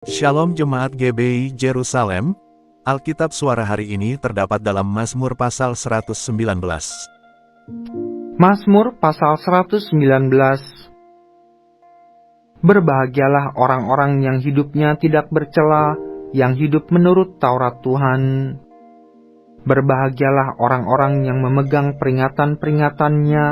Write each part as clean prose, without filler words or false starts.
Shalom Jemaat GBI Jerusalem, Alkitab suara hari ini terdapat dalam Mazmur pasal 119. Mazmur pasal 119. Berbahagialah orang-orang yang hidupnya tidak bercela, yang hidup menurut Taurat Tuhan. Berbahagialah orang-orang yang memegang peringatan-peringatannya,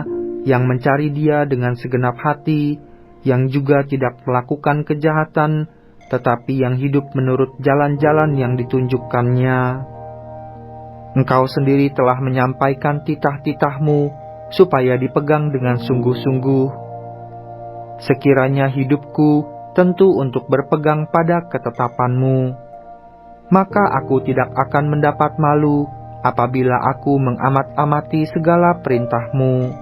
yang mencari Dia dengan segenap hati, yang juga tidak melakukan kejahatan, tetapi yang hidup menurut jalan-jalan yang ditunjukkannya. Engkau sendiri telah menyampaikan titah-titahmu, supaya dipegang dengan sungguh-sungguh. Sekiranya hidupku tentu untuk berpegang pada ketetapanmu, maka aku tidak akan mendapat malu apabila aku mengamat-amati segala perintahmu.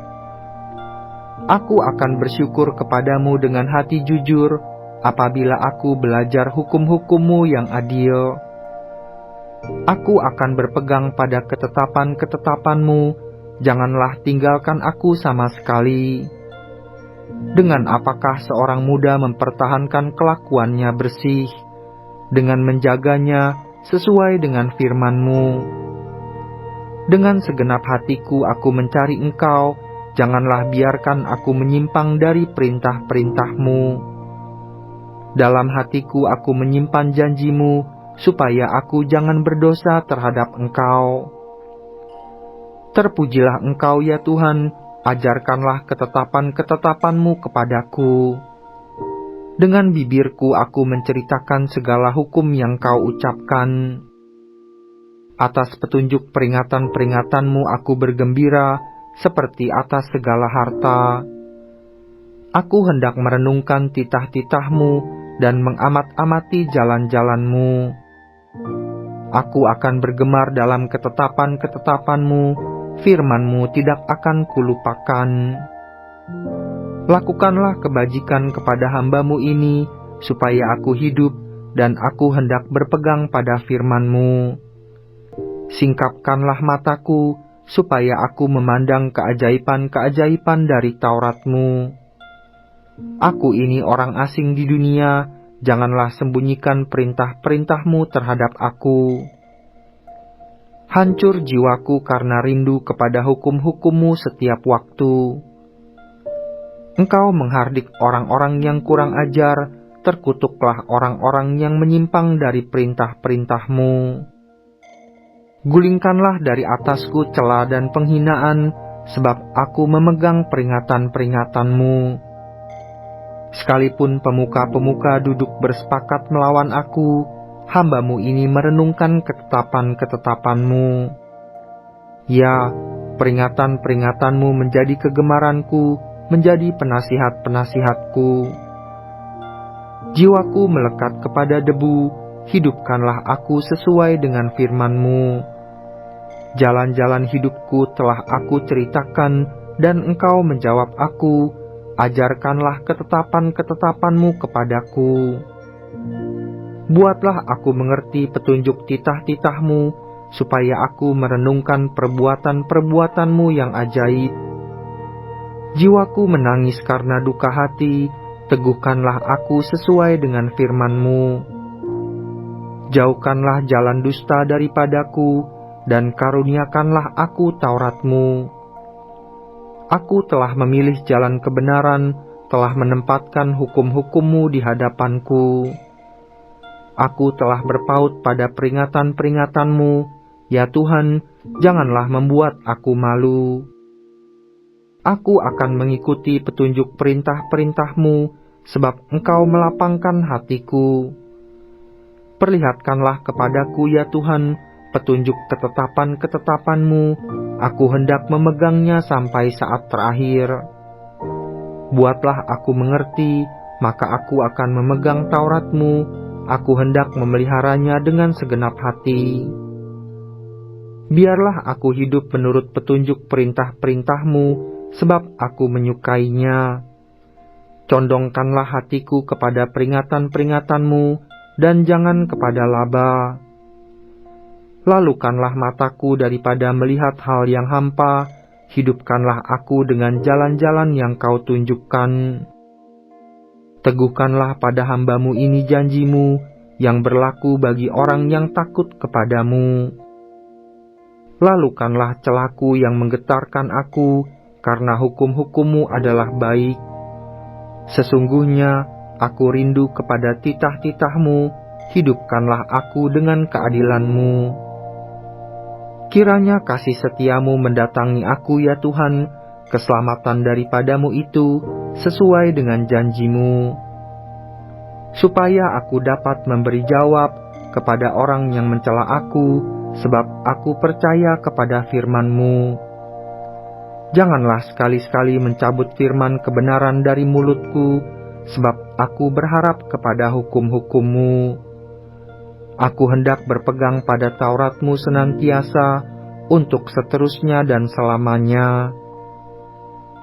Aku akan bersyukur kepadamu dengan hati jujur, apabila aku belajar hukum-hukummu yang adil. Aku akan berpegang pada ketetapan-ketetapanmu, janganlah tinggalkan aku sama sekali. Dengan apakah seorang muda mempertahankan kelakuannya bersih, dengan menjaganya sesuai dengan firman-Mu. Dengan segenap hatiku aku mencari Engkau, janganlah biarkan aku menyimpang dari perintah-perintah-Mu. Dalam hatiku aku menyimpan janji-Mu, supaya aku jangan berdosa terhadap Engkau. Terpujilah Engkau ya Tuhan, ajarkanlah ketetapan-ketetapan-Mu kepadaku. Dengan bibirku aku menceritakan segala hukum yang Kau ucapkan. Atas petunjuk peringatan-peringatan-Mu aku bergembira, seperti atas segala harta. Aku hendak merenungkan titah-titah-Mu, dan mengamat-amati jalan-jalan-Mu. Aku akan bergemar dalam ketetapan-ketetapan-Mu, firman-Mu tidak akan kulupakan. Lakukanlah kebajikan kepada hamba-Mu ini, supaya aku hidup, dan aku hendak berpegang pada firman-Mu. Singkapkanlah mataku, supaya aku memandang keajaiban-keajaiban dari Taurat-Mu. Aku ini orang asing di dunia, janganlah sembunyikan perintah-perintah-Mu terhadap aku. Hancur jiwaku karena rindu kepada hukum-hukum-Mu setiap waktu. Engkau menghardik orang-orang yang kurang ajar, terkutuklah orang-orang yang menyimpang dari perintah-perintah-Mu. Gulingkanlah dari atasku cela dan penghinaan, sebab aku memegang peringatan-peringatan-Mu. Sekalipun pemuka-pemuka duduk bersepakat melawan aku, hamba-Mu ini merenungkan ketetapan-ketetapan-Mu. Ya, peringatan-peringatan-Mu menjadi kegemaranku, menjadi penasihat-penasihatku. Jiwaku melekat kepada debu, hidupkanlah aku sesuai dengan firman-Mu. Jalan-jalan hidupku telah aku ceritakan, dan Engkau menjawab aku, ajarkanlah ketetapan-ketetapan-Mu kepadaku. Buatlah aku mengerti petunjuk titah-titah-Mu, supaya aku merenungkan perbuatan-perbuatan-Mu yang ajaib. Jiwaku menangis karena duka hati, teguhkanlah aku sesuai dengan firman-Mu. Jauhkanlah jalan dusta daripadaku, dan karuniakanlah aku Taurat-Mu. Aku telah memilih jalan kebenaran, telah menempatkan hukum-hukum-Mu di hadapanku. Aku telah berpaut pada peringatan-peringatan-Mu, ya Tuhan, janganlah membuat aku malu. Aku akan mengikuti petunjuk perintah-perintah-Mu, sebab Engkau melapangkan hatiku. Perlihatkanlah kepadaku ya Tuhan, petunjuk ketetapan-ketetapan-Mu, aku hendak memegangnya sampai saat terakhir. Buatlah aku mengerti, maka aku akan memegang Taurat-Mu, aku hendak memeliharanya dengan segenap hati. Biarlah aku hidup menurut petunjuk perintah-perintah-Mu, sebab aku menyukainya. Condongkanlah hatiku kepada peringatan-peringatan-Mu, dan jangan kepada laba. Lalukanlah mataku daripada melihat hal yang hampa, hidupkanlah aku dengan jalan-jalan yang Kau tunjukkan. Teguhkanlah pada hamba-Mu ini janji-Mu, yang berlaku bagi orang yang takut kepadamu. Lalukanlah celaku yang menggetarkan aku, karena hukum-hukum-Mu adalah baik. Sesungguhnya aku rindu kepada titah-titah-Mu, hidupkanlah aku dengan keadilan-Mu. Kiranya kasih setia-Mu mendatangi aku ya Tuhan, keselamatan daripada-Mu itu sesuai dengan janji-Mu. Supaya aku dapat memberi jawab kepada orang yang mencela aku, sebab aku percaya kepada firman-Mu. Janganlah sekali-sekali mencabut firman kebenaran dari mulutku, sebab aku berharap kepada hukum-hukum-Mu. Aku hendak berpegang pada Taurat-Mu senantiasa, untuk seterusnya dan selamanya.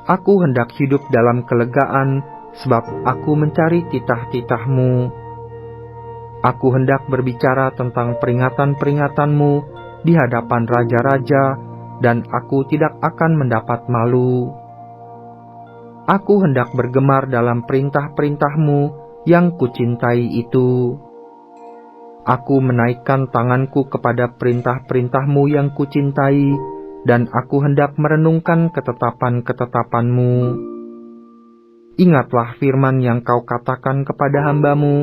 Aku hendak hidup dalam kelegaan, sebab aku mencari titah-titah-Mu. Aku hendak berbicara tentang peringatan-peringatan-Mu di hadapan raja-raja, dan aku tidak akan mendapat malu. Aku hendak bergemar dalam perintah-perintah-Mu yang kucintai itu. Aku menaikkan tanganku kepada perintah-perintah-Mu yang kucintai, dan aku hendak merenungkan ketetapan-ketetapan-Mu. Ingatlah firman yang Kau katakan kepada hamba-Mu,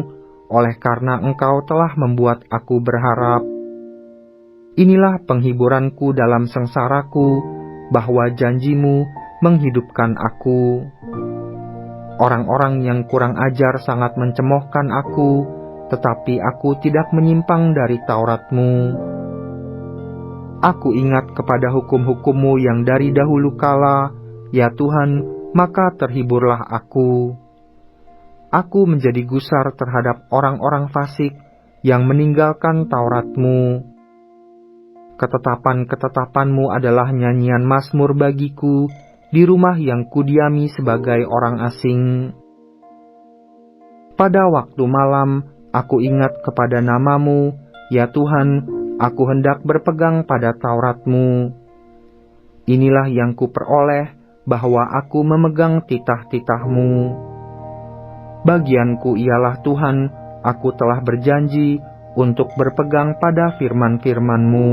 oleh karena Engkau telah membuat aku berharap. Inilah penghiburanku dalam sengsaraku, bahwa janji-Mu menghidupkan aku. Orang-orang yang kurang ajar sangat mencemoohkan aku, tetapi aku tidak menyimpang dari Taurat-Mu. Aku ingat kepada hukum-hukum-Mu yang dari dahulu kala, ya Tuhan, maka terhiburlah aku. Aku menjadi gusar terhadap orang-orang fasik yang meninggalkan Taurat-Mu. Ketetapan-ketetapan-Mu adalah nyanyian mazmur bagiku di rumah yang kudiami sebagai orang asing. Pada waktu malam, aku ingat kepada nama-Mu, ya Tuhan, aku hendak berpegang pada Taurat-Mu. Inilah yang kuperoleh, bahwa aku memegang titah-titah-Mu. Bagianku ialah Tuhan, aku telah berjanji untuk berpegang pada firman-firman-Mu.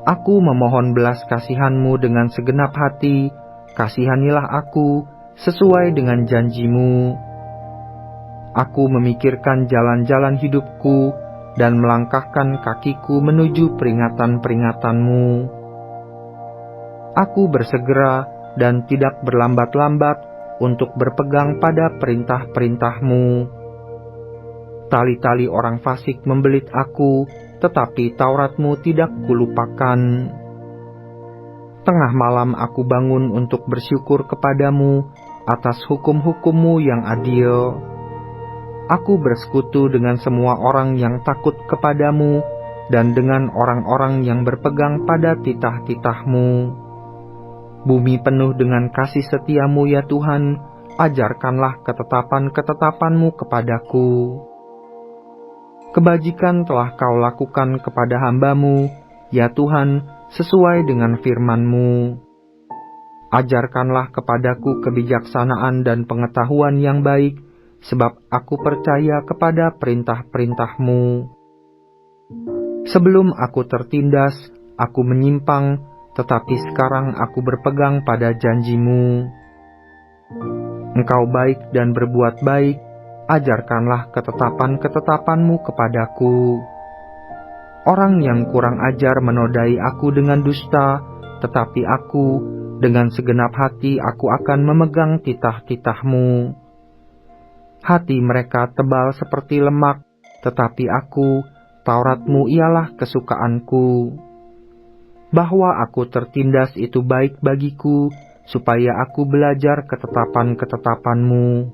Aku memohon belas kasihan-Mu dengan segenap hati, kasihanilah aku sesuai dengan janji-Mu. Aku memikirkan jalan-jalan hidupku dan melangkahkan kakiku menuju peringatan-peringatan-Mu. Aku bersegera dan tidak berlambat-lambat untuk berpegang pada perintah-perintah-Mu. Tali-tali orang fasik membelit aku, tetapi Taurat-Mu tidak kulupakan. Tengah malam aku bangun untuk bersyukur kepadamu atas hukum-hukum-Mu yang adil. Aku bersekutu dengan semua orang yang takut kepadamu dan dengan orang-orang yang berpegang pada titah-titah-Mu. Bumi penuh dengan kasih setia-Mu ya Tuhan, ajarkanlah ketetapan-ketetapan-Mu kepadaku. Kebajikan telah Kau lakukan kepada hamba-Mu, ya Tuhan, sesuai dengan firman-Mu. Ajarkanlah kepadaku kebijaksanaan dan pengetahuan yang baik, sebab aku percaya kepada perintah-perintah-Mu. Sebelum aku tertindas, aku menyimpang, tetapi sekarang aku berpegang pada janji-Mu. Engkau baik dan berbuat baik, ajarkanlah ketetapan-ketetapan-Mu kepadaku. Orang yang kurang ajar menodai aku dengan dusta, tetapi aku, dengan segenap hati aku akan memegang titah-titah-Mu. Hati mereka tebal seperti lemak, tetapi aku, Taurat-Mu ialah kesukaanku. Bahwa aku tertindas itu baik bagiku, supaya aku belajar ketetapan-ketetapan-Mu.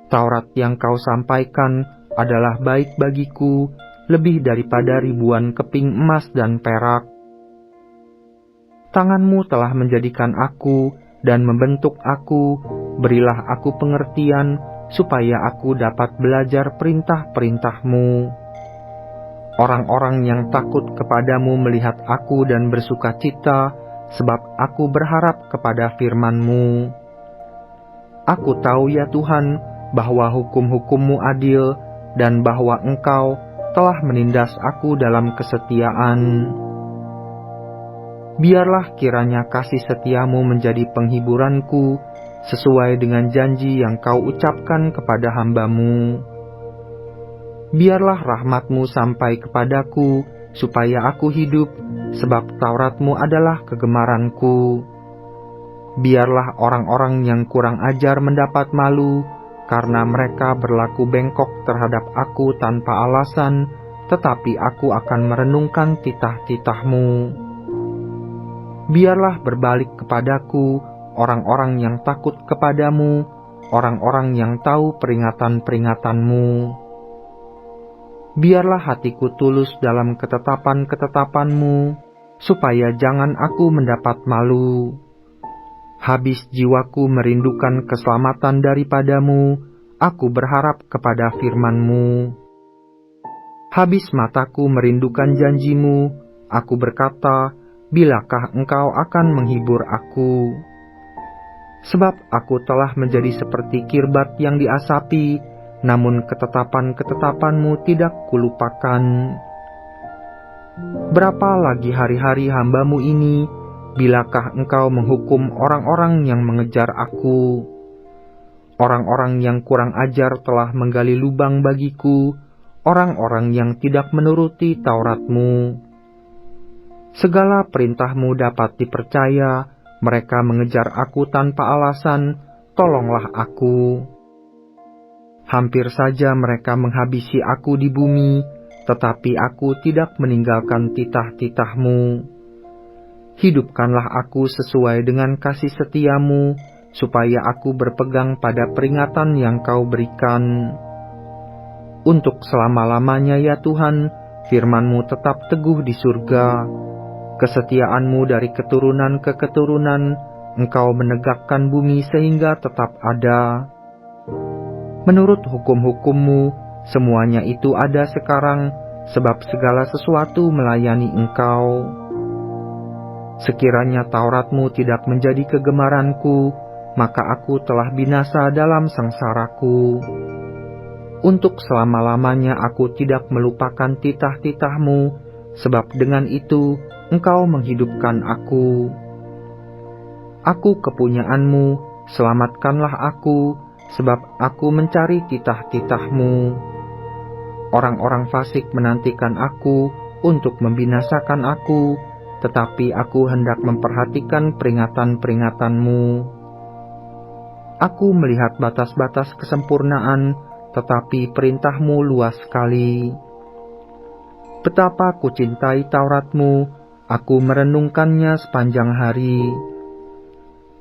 Taurat yang Kau sampaikan adalah baik bagiku, lebih daripada ribuan keping emas dan perak. Tangan-Mu telah menjadikan aku dan membentuk aku, berilah aku pengertian, supaya aku dapat belajar perintah-perintah-Mu. Orang-orang yang takut kepadamu melihat aku dan bersuka cita, sebab aku berharap kepada firman-Mu. Aku tahu ya Tuhan, bahwa hukum-hukum-Mu adil, dan bahwa Engkau telah menindas aku dalam kesetiaan. Biarlah kiranya kasih setia-Mu menjadi penghiburanku, sesuai dengan janji yang Kau ucapkan kepada hamba-Mu. Biarlah rahmat-Mu sampai kepadaku, supaya aku hidup, sebab Taurat-Mu adalah kegemaranku. Biarlah orang-orang yang kurang ajar mendapat malu, karena mereka berlaku bengkok terhadap aku tanpa alasan, tetapi aku akan merenungkan titah-titah-Mu. Biarlah berbalik kepadaku orang-orang yang takut kepadamu, orang-orang yang tahu peringatan-peringatan-Mu. Biarlah hatiku tulus dalam ketetapan-ketetapan-Mu, supaya jangan aku mendapat malu. Habis jiwaku merindukan keselamatan daripada-Mu, aku berharap kepada firman-Mu. Habis mataku merindukan janji-Mu, aku berkata, bilakah Engkau akan menghibur aku? Sebab aku telah menjadi seperti kirbat yang diasapi, namun ketetapan-ketetapan-Mu tidak kulupakan. Berapa lagi hari-hari hamba-Mu ini, bilakah Engkau menghukum orang-orang yang mengejar aku? Orang-orang yang kurang ajar telah menggali lubang bagiku, orang-orang yang tidak menuruti Taurat-Mu. Segala perintah-Mu dapat dipercaya, mereka mengejar aku tanpa alasan, tolonglah aku. Hampir saja mereka menghabisi aku di bumi, tetapi aku tidak meninggalkan titah-titah-Mu. Hidupkanlah aku sesuai dengan kasih setia-Mu, supaya aku berpegang pada peringatan yang Kau berikan. Untuk selama-lamanya ya Tuhan, firman-Mu tetap teguh di surga. Kesetiaan-Mu dari keturunan ke keturunan, Engkau menegakkan bumi sehingga tetap ada. Menurut hukum-hukum-Mu, semuanya itu ada sekarang, sebab segala sesuatu melayani Engkau. Sekiranya Taurat-Mu tidak menjadi kegemaranku, maka aku telah binasa dalam sengsaraku. Untuk selama-lamanya aku tidak melupakan titah-titah-Mu, sebab dengan itu Engkau menghidupkan aku. Aku kepunyaan-Mu, selamatkanlah aku, sebab aku mencari titah-titah-Mu. Orang-orang fasik menantikan aku untuk membinasakan aku, tetapi aku hendak memperhatikan peringatan-peringatan-Mu. Aku melihat batas-batas kesempurnaan, tetapi perintah-Mu luas sekali. Betapa kucintai Taurat-Mu, aku merenungkannya sepanjang hari.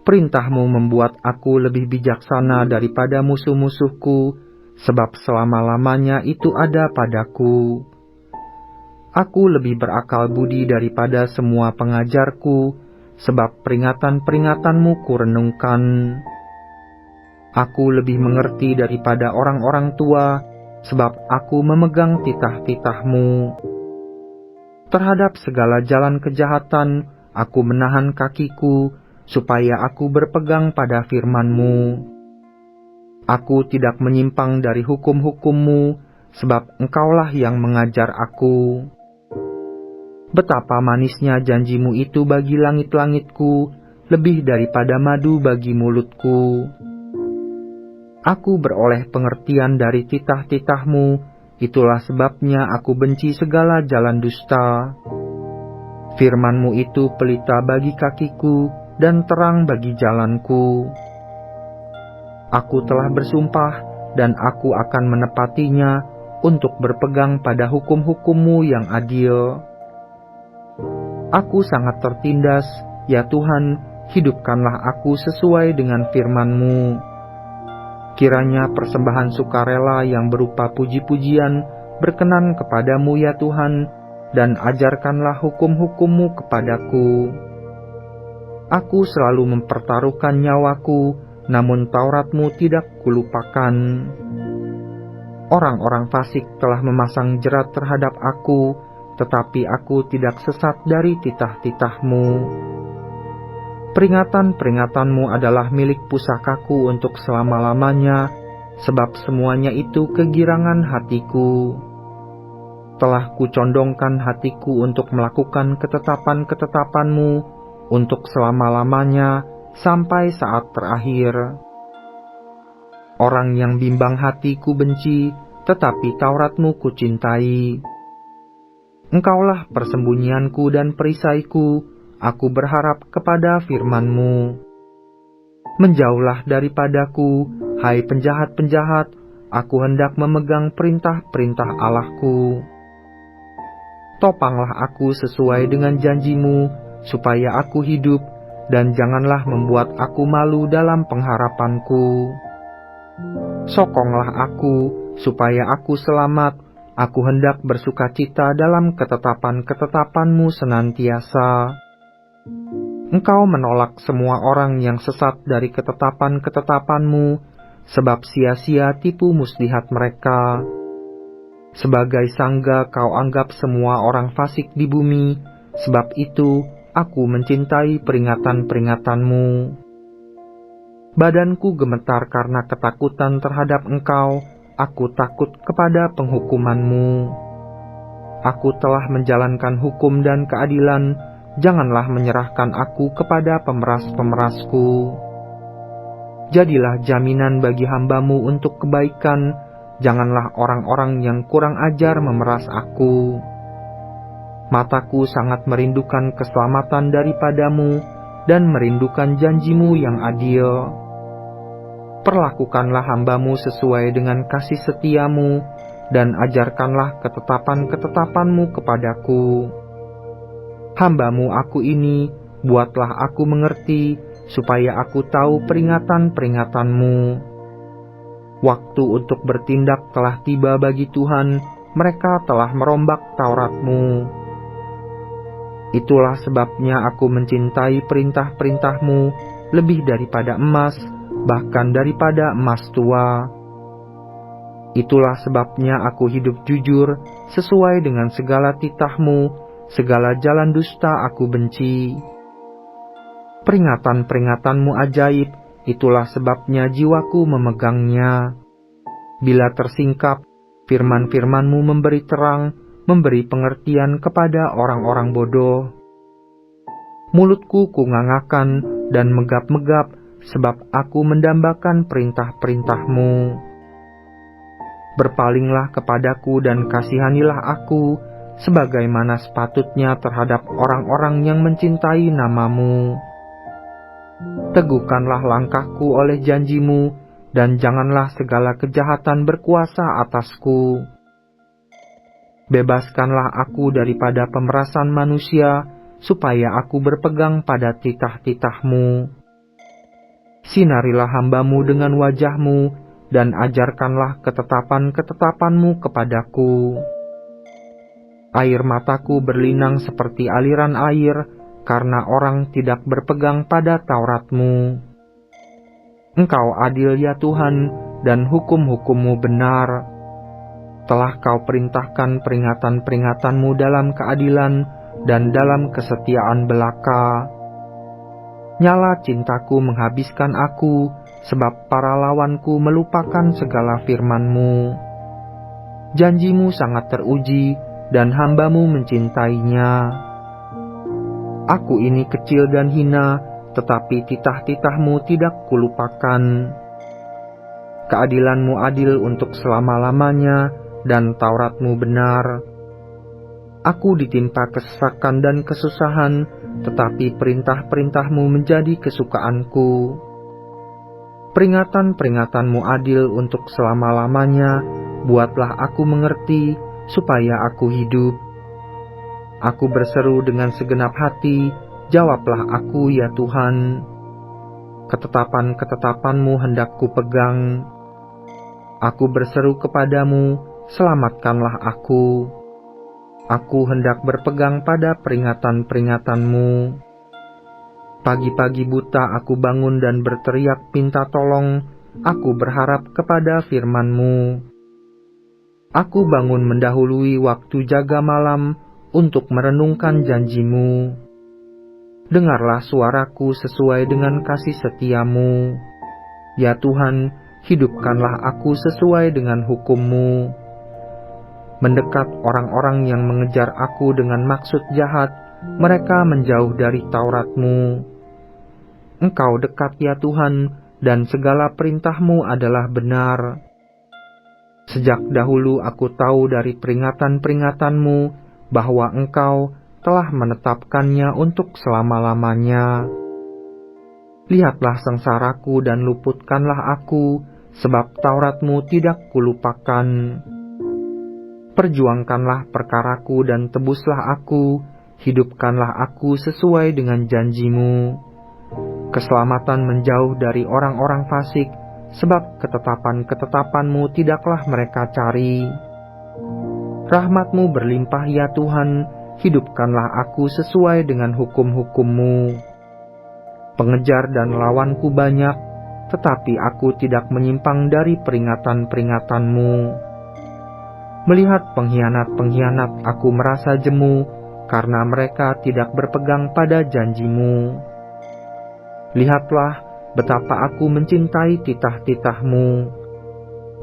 Perintah-Mu membuat aku lebih bijaksana daripada musuh-musuhku, sebab selama-lamanya itu ada padaku. Aku lebih berakal budi daripada semua pengajarku, sebab peringatan-peringatan-Mu kurenungkan. Aku lebih mengerti daripada orang-orang tua, sebab aku memegang titah-titah-Mu. Terhadap segala jalan kejahatan, aku menahan kakiku, supaya aku berpegang pada firman-Mu. Aku tidak menyimpang dari hukum-hukum-Mu, sebab Engkaulah yang mengajar aku. Betapa manisnya janji-Mu itu bagi langit-langitku, lebih daripada madu bagi mulutku. Aku beroleh pengertian dari titah-titah-Mu, itulah sebabnya aku benci segala jalan dusta. Firman-Mu itu pelita bagi kakiku, dan terang bagi jalanku. Aku telah bersumpah, dan aku akan menepatinya, untuk berpegang pada hukum-hukum-Mu yang adil. Aku sangat tertindas, ya Tuhan, hidupkanlah aku sesuai dengan firman-Mu. Kiranya persembahan sukarela yang berupa puji-pujian berkenan kepadamu ya Tuhan, dan ajarkanlah hukum-hukum-Mu kepadaku. Aku selalu mempertaruhkan nyawaku, namun Taurat-Mu tidak kulupakan. Orang-orang fasik telah memasang jerat terhadap aku, tetapi aku tidak sesat dari titah-titah-Mu. Peringatan-peringatan-Mu adalah milik pusakaku untuk selama-lamanya, sebab semuanya itu kegirangan hatiku. Telah kucondongkan hatiku untuk melakukan ketetapan-ketetapan-Mu untuk selama-lamanya sampai saat terakhir. Orang yang bimbang hati ku benci, tetapi Taurat-Mu ku cintai. Engkaulah persembunyianku dan perisaiku, aku berharap kepada firman-Mu. Menjauhlah daripadaku, hai penjahat-penjahat, aku hendak memegang perintah-perintah Allahku. Topanglah aku sesuai dengan janji-Mu, supaya aku hidup, dan janganlah membuat aku malu dalam pengharapanku. Sokonglah aku, supaya aku selamat, aku hendak bersukacita dalam ketetapan-ketetapan-Mu senantiasa. Engkau menolak semua orang yang sesat dari ketetapan-ketetapan-Mu, sebab sia-sia tipu muslihat mereka. Sebagai sangga kau anggap semua orang fasik di bumi, sebab itu aku mencintai peringatan-peringatan-Mu. Badanku gemetar karena ketakutan terhadap Engkau, aku takut kepada penghukuman-Mu. Aku telah menjalankan hukum dan keadilan, janganlah menyerahkan aku kepada pemeras-pemerasku. Jadilah jaminan bagi hamba-Mu untuk kebaikan, janganlah orang-orang yang kurang ajar memeras aku. Mataku sangat merindukan keselamatan daripada-Mu dan merindukan janji-Mu yang adil. Perlakukanlah hamba-Mu sesuai dengan kasih setia-Mu dan ajarkanlah ketetapan-ketetapan-Mu kepadaku. Hamba-Mu aku ini, buatlah aku mengerti, supaya aku tahu peringatan-peringatan-Mu. Waktu untuk bertindak telah tiba bagi Tuhan, mereka telah merombak Taurat-Mu. Itulah sebabnya aku mencintai perintah-perintah-Mu lebih daripada emas, bahkan daripada emas tua. Itulah sebabnya aku hidup jujur, sesuai dengan segala titah-Mu, segala jalan dusta aku benci. Peringatan-peringatan-Mu ajaib, itulah sebabnya jiwaku memegangnya. Bila tersingkap, firman-firman-Mu memberi terang, memberi pengertian kepada orang-orang bodoh. Mulutku kungangakan dan megap-megap, sebab aku mendambakan perintah-perintah-Mu. Berpalinglah kepadaku dan kasihanilah aku, sebagaimana sepatutnya terhadap orang-orang yang mencintai nama-Mu. Teguhkanlah langkahku oleh janji-Mu, dan janganlah segala kejahatan berkuasa atasku. Bebaskanlah aku daripada pemerasan manusia, supaya aku berpegang pada titah-titah-Mu. Sinarilah hamba-Mu dengan wajah-Mu, dan ajarkanlah ketetapan-ketetapan-Mu kepadaku. Air mataku berlinang seperti aliran air, karena orang tidak berpegang pada Taurat-Mu. Engkau adil ya Tuhan, dan hukum-hukum-Mu benar. Telah Kau perintahkan peringatan-peringatan-Mu dalam keadilan dan dalam kesetiaan belaka. Nyala cintaku menghabiskan aku, sebab para lawanku melupakan segala firman-Mu. Janji-Mu sangat teruji, dan hamba-Mu mencintainya. Aku ini kecil dan hina, tetapi titah-titah-Mu tidak kulupakan. Keadilan-Mu adil untuk selama-lamanya, dan Taurat-Mu benar. Aku ditimpa kesesakan dan kesusahan, tetapi perintah-perintah-Mu menjadi kesukaanku. Peringatan-peringatan-Mu adil untuk selama-lamanya, buatlah aku mengerti, supaya aku hidup. Aku berseru dengan segenap hati, jawablah aku ya Tuhan. Ketetapan-ketetapan-Mu hendak ku pegang. Aku berseru kepadamu, selamatkanlah aku. Aku hendak berpegang pada peringatan-peringatan-Mu. Pagi-pagi buta aku bangun dan berteriak minta tolong, aku berharap kepada firman-Mu. Aku bangun mendahului waktu jaga malam untuk merenungkan janji-Mu. Dengarlah suaraku sesuai dengan kasih setia-Mu. Ya Tuhan, hidupkanlah aku sesuai dengan hukum-Mu. Mendekat orang-orang yang mengejar aku dengan maksud jahat, mereka menjauh dari Taurat-Mu. Engkau dekat ya Tuhan, dan segala perintah-Mu adalah benar. Sejak dahulu aku tahu dari peringatan-peringatan-Mu bahwa Engkau telah menetapkannya untuk selama-lamanya. Lihatlah sengsaraku dan luputkanlah aku, sebab Taurat-Mu tidak kulupakan. Perjuangkanlah perkaraku dan tebuslah aku, hidupkanlah aku sesuai dengan janji-Mu. Keselamatan menjauh dari orang-orang fasik, sebab ketetapan-ketetapan-Mu tidaklah mereka cari. Rahmat-Mu berlimpah ya Tuhan, hidupkanlah aku sesuai dengan hukum-hukum-Mu. Pengejar dan lawanku banyak, tetapi aku tidak menyimpang dari peringatan-peringatan-Mu. Melihat pengkhianat-pengkhianat aku merasa jemu, karena mereka tidak berpegang pada janji-Mu. Lihatlah betapa aku mencintai titah-titah-Mu.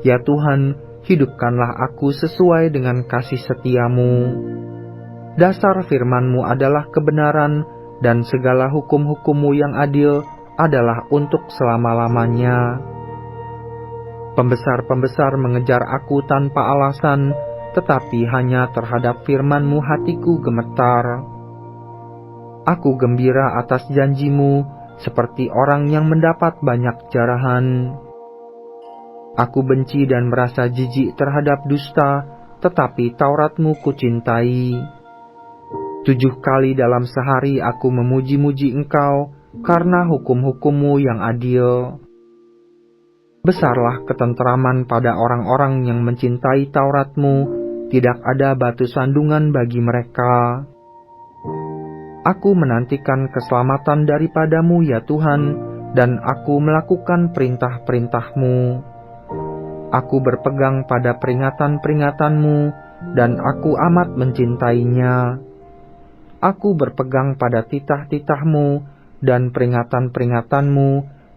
Ya Tuhan, hidupkanlah aku sesuai dengan kasih setia-Mu. Dasar firman-Mu adalah kebenaran, dan segala hukum-hukum-Mu yang adil adalah untuk selama-lamanya. Pembesar-pembesar mengejar aku tanpa alasan, tetapi hanya terhadap firman-Mu hatiku gemetar. Aku gembira atas janji-Mu, seperti orang yang mendapat banyak jarahan. Aku benci dan merasa jijik terhadap dusta, tetapi Taurat-Mu kucintai. 7 kali dalam sehari aku memuji-muji Engkau, karena hukum-hukum-Mu yang adil. Besarlah ketenteraman pada orang-orang yang mencintai Taurat-Mu, tidak ada batu sandungan bagi mereka. Aku menantikan keselamatan daripada-Mu ya Tuhan, dan aku melakukan perintah-perintah-Mu. Aku berpegang pada peringatan-peringatan-Mu, dan aku amat mencintainya. Aku berpegang pada titah-titah-Mu dan peringatan-peringatan-Mu,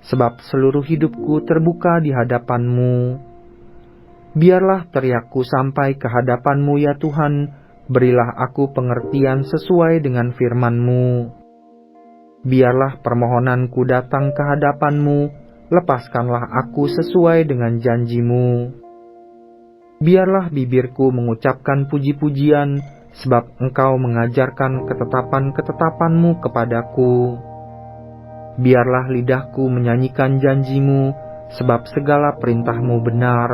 sebab seluruh hidupku terbuka di hadapan-Mu. Biarlah teriakku sampai ke hadapan-Mu ya Tuhan, berilah aku pengertian sesuai dengan firman-Mu. Biarlah permohonanku datang ke hadapan-Mu, lepaskanlah aku sesuai dengan janji-Mu. Biarlah bibirku mengucapkan puji-pujian, sebab Engkau mengajarkan ketetapan-ketetapan-Mu kepadaku. Biarlah lidahku menyanyikan janji-Mu, sebab segala perintah-Mu benar.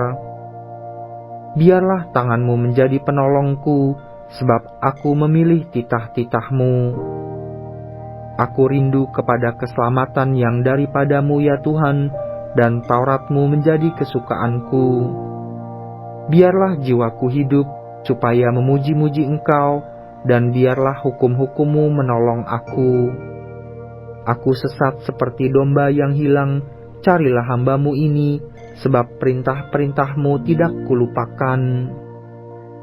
Biarlah tangan-Mu menjadi penolongku, sebab aku memilih titah-titah-Mu. Aku rindu kepada keselamatan yang daripada-Mu ya Tuhan, dan Taurat-Mu menjadi kesukaanku. Biarlah jiwaku hidup, supaya memuji-muji Engkau, dan biarlah hukum-hukum-Mu menolong aku. Aku sesat seperti domba yang hilang, carilah hamba-Mu ini, sebab perintah-perintah-Mu tidak kulupakan.